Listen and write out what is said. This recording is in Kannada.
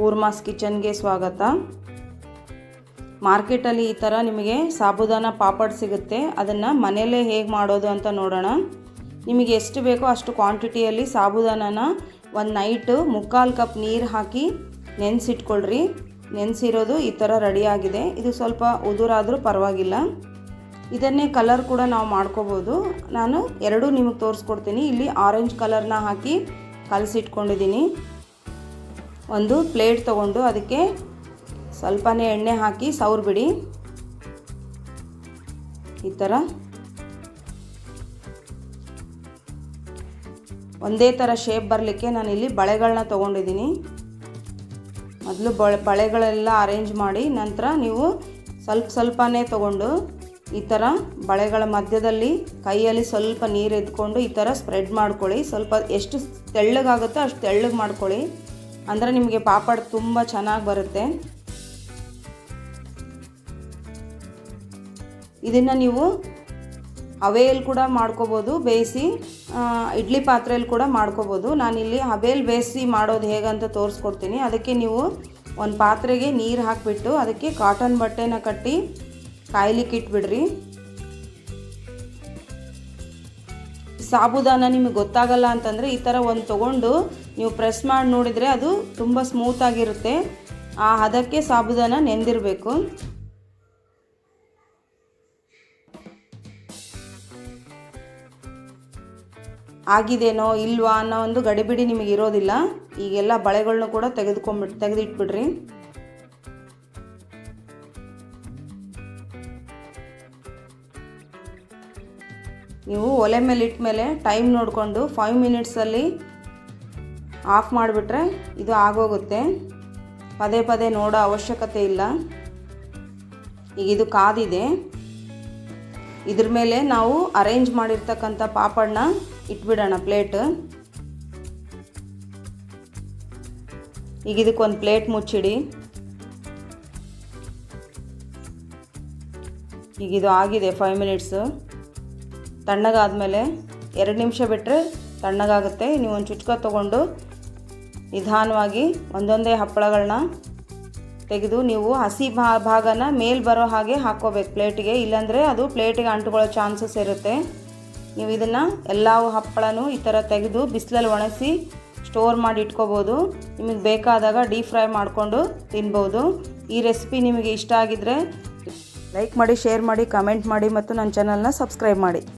ಊರ್ಮಾಸ್ ಕಿಚನ್ಗೆ ಸ್ವಾಗತ. ಮಾರ್ಕೆಟಲ್ಲಿ ಈ ಥರ ನಿಮಗೆ ಸಾಬುದಾನ ಪಾಪಡ್ ಸಿಗುತ್ತೆ. ಅದನ್ನು ಮನೆಯಲ್ಲೇ ಹೇಗೆ ಮಾಡೋದು ಅಂತ ನೋಡೋಣ. ನಿಮಗೆ ಎಷ್ಟು ಬೇಕೋ ಅಷ್ಟು ಕ್ವಾಂಟಿಟಿಯಲ್ಲಿ ಸಾಬುದಾನನ ಒಂದು ನೈಟು 3/4 ಕಪ್ ನೀರು ಹಾಕಿ ನೆನೆಸಿಟ್ಕೊಳ್ರಿ. ನೆನೆಸಿರೋದು ಈ ಥರ ರೆಡಿಯಾಗಿದೆ. ಇದು ಸ್ವಲ್ಪ ಉದುರಾದರೂ ಪರವಾಗಿಲ್ಲ. ಇದನ್ನೇ ಕಲರ್ ಕೂಡ ನಾವು ಮಾಡ್ಕೋಬೋದು. ನಾನು ಎರಡೂ ನಿಮಗೆ ತೋರಿಸ್ಕೊಡ್ತೀನಿ. ಇಲ್ಲಿ ಆರೆಂಜ್ ಕಲರ್ನ ಹಾಕಿ ಕಲಸಿಟ್ಕೊಂಡಿದ್ದೀನಿ. ಒಂದು ಪ್ಲೇಟ್ ತೊಗೊಂಡು ಅದಕ್ಕೆ ಸ್ವಲ್ಪನೇ ಎಣ್ಣೆ ಹಾಕಿ ಸವರ್ಬಿಡಿ. ಈ ಥರ ಒಂದೇ ಥರ ಶೇಪ್ ಬರಲಿಕ್ಕೆ ನಾನಿಲ್ಲಿ ಬಳೆಗಳನ್ನ ತೊಗೊಂಡಿದ್ದೀನಿ. ಮೊದಲು ಬಳೆಗಳೆಲ್ಲ ಅರೇಂಜ್ ಮಾಡಿ ನಂತರ ನೀವು ಸ್ವಲ್ಪನೇ ತೊಗೊಂಡು ಈ ಥರ ಬಳೆಗಳ ಮಧ್ಯದಲ್ಲಿ ಕೈಯಲ್ಲಿ ಸ್ವಲ್ಪ ನೀರು ಎದ್ಕೊಂಡು ಈ ಥರ ಸ್ಪ್ರೆಡ್ ಮಾಡ್ಕೊಳ್ಳಿ. ಸ್ವಲ್ಪ ಎಷ್ಟು ತೆಳ್ಳಗಾಗುತ್ತೋ ಅಷ್ಟು ತೆಳ್ಳಗೆ ಮಾಡ್ಕೊಳ್ಳಿ. ಅಂದರೆ ನಿಮಗೆ ಪಾಪಡ್ ತುಂಬ ಚೆನ್ನಾಗಿ ಬರುತ್ತೆ. ಇದನ್ನು ನೀವು ಹಬೆಯಲ್ಲಿ ಕೂಡ ಮಾಡ್ಕೋಬೋದು, ಬೇಯಿಸಿ ಇಡ್ಲಿ ಪಾತ್ರೆಯಲ್ಲಿ ಕೂಡ ಮಾಡ್ಕೋಬೋದು. ನಾನಿಲ್ಲಿ ಹಬೆಯಲ್ಲಿ ಬೇಯಿಸಿ ಮಾಡೋದು ಹೇಗಂತ ತೋರಿಸ್ಕೊಡ್ತೀನಿ. ಅದಕ್ಕೆ ನೀವು ಒಂದು ಪಾತ್ರೆಗೆ ನೀರು ಹಾಕಿಬಿಟ್ಟು ಅದಕ್ಕೆ ಕಾಟನ್ ಬಟ್ಟೆನ ಕಟ್ಟಿ ಕಾಯ್ಲಿಕ್ಕೆ ಇಟ್ಬಿಡ್ರಿ. ಸಾಬುದಾನ ನಿಮಗೆ ಗೊತ್ತಾಗಲ್ಲ ಅಂತಂದರೆ ಈ ಥರ ಒಂದು ತೊಗೊಂಡು ನೀವು ಪ್ರೆಸ್ ಮಾಡಿ ನೋಡಿದರೆ ಅದು ತುಂಬ ಸ್ಮೂತಾಗಿರುತ್ತೆ. ಆ ಹದಕ್ಕೆ ಸಾಬುದಾನ ನೆಂದಿರಬೇಕು. ಆಗಿದೇನೋ ಇಲ್ವಾ ಅನ್ನೋ ಒಂದು ಗಡಿಬಿಡಿ ನಿಮಗೆ ಇರೋದಿಲ್ಲ. ಈಗೆಲ್ಲ ಬಳೆಗಳನ್ನೂ ಕೂಡ ತೆಗೆದಿಟ್ಬಿಡ್ರಿ. ನೀವು ಒಲೆ ಮೇಲೆ ಇಟ್ಟ ಮೇಲೆ ಟೈಮ್ ನೋಡಿಕೊಂಡು 5 ಮಿನಿಟ್ಸಲ್ಲಿ ಆಫ್ ಮಾಡಿಬಿಟ್ರೆ ಇದು ಆಗೋಗುತ್ತೆ. ಪದೇ ಪದೇ ನೋಡೋ ಅವಶ್ಯಕತೆ ಇಲ್ಲ. ಈಗ ಇದು ಕಾದಿದೆ. ಇದ್ರ ಮೇಲೆ ನಾವು ಅರೇಂಜ್ ಮಾಡಿರ್ತಕ್ಕಂಥ ಪಾಪಡನ್ನ ಇಟ್ಬಿಡೋಣ ಪ್ಲೇಟ್. ಈಗ ಇದಕ್ಕೊಂದು ಪ್ಲೇಟ್ ಮುಚ್ಚಿಡಿ. ಈಗ ಇದು ಆಗಿದೆ 5 ಮಿನಿಟ್ಸು. ತಣ್ಣಗಾದಮೇಲೆ 2 ನಿಮಿಷ ಬಿಟ್ಟರೆ ತಣ್ಣಗಾಗುತ್ತೆ. ನೀವು ಒಂದು ಚುಚ್ಕ ತೊಗೊಂಡು ನಿಧಾನವಾಗಿ ಒಂದೊಂದೇ ಹಪ್ಪಳಗಳನ್ನ ತೆಗೆದು ನೀವು ಹಸಿ ಭಾಗನ ಮೇಲೆ ಬರೋ ಹಾಗೆ ಹಾಕ್ಕೋಬೇಕು ಪ್ಲೇಟಿಗೆ. ಇಲ್ಲಾಂದರೆ ಅದು ಪ್ಲೇಟಿಗೆ ಅಂಟುಕೊಳ್ಳೋ ಚಾನ್ಸಸ್ ಇರುತ್ತೆ. ನೀವು ಇದನ್ನು ಎಲ್ಲ ಹಪ್ಪಳನೂ ಈ ಥರ ತೆಗೆದು ಬಿಸಿಲಲ್ಲಿ ಒಣಗಿಸಿ ಸ್ಟೋರ್ ಮಾಡಿ ಇಟ್ಕೋಬೋದು. ನಿಮಗೆ ಬೇಕಾದಾಗ ಡೀಪ್ ಫ್ರೈ ಮಾಡಿಕೊಂಡು ತಿನ್ಬೋದು. ಈ ರೆಸಿಪಿ ನಿಮಗೆ ಇಷ್ಟ ಆಗಿದ್ದರೆ ಲೈಕ್ ಮಾಡಿ, ಶೇರ್ ಮಾಡಿ, ಕಮೆಂಟ್ ಮಾಡಿ ಮತ್ತು ನನ್ನ ಚಾನಲ್ನ ಸಬ್ಸ್ಕ್ರೈಬ್ ಮಾಡಿ.